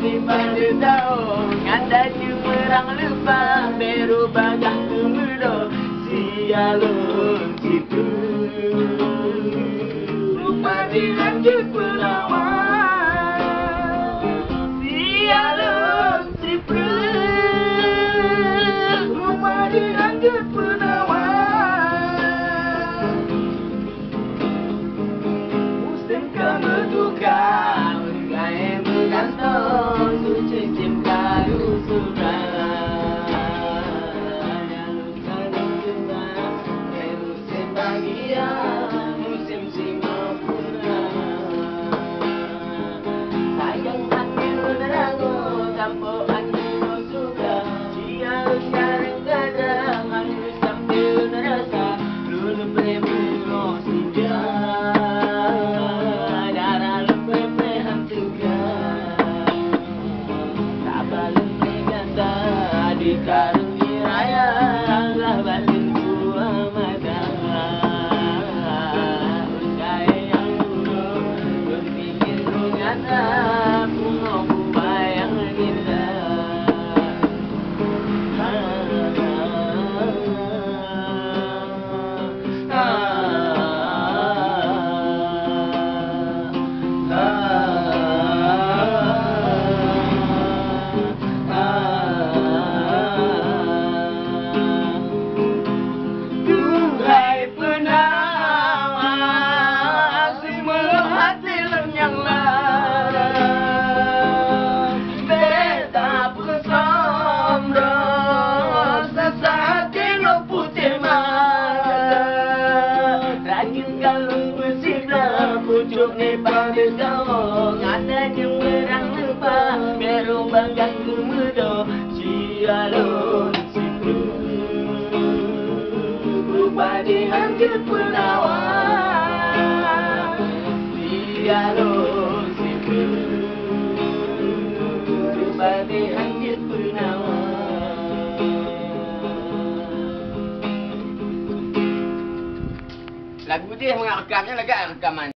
masih pada tahu nganda cemerang lepas beru bagang kemudo sialun situ rupa dilanjut penawan sialun situ rupa dilanjut penawan musim kemedukan gaya bergantung suci cinta lusuran musim Singapura sayang angin menerango campur angin suka siang sekarang kadang harus sambil nerasa lulu premuno senja darah lempe hantukan tak balik meganda di karungi raya lah batin tua mada bunga bunga yang indah duhai penawar semua hati lenyang pucuk ni pada kau ngada jemerang lepas beru banggang kemudo sialun situ rupa dihanjut penawan sialun situ rupa dihanjut penawan. Lagu dia mengakamnya lega rekaman.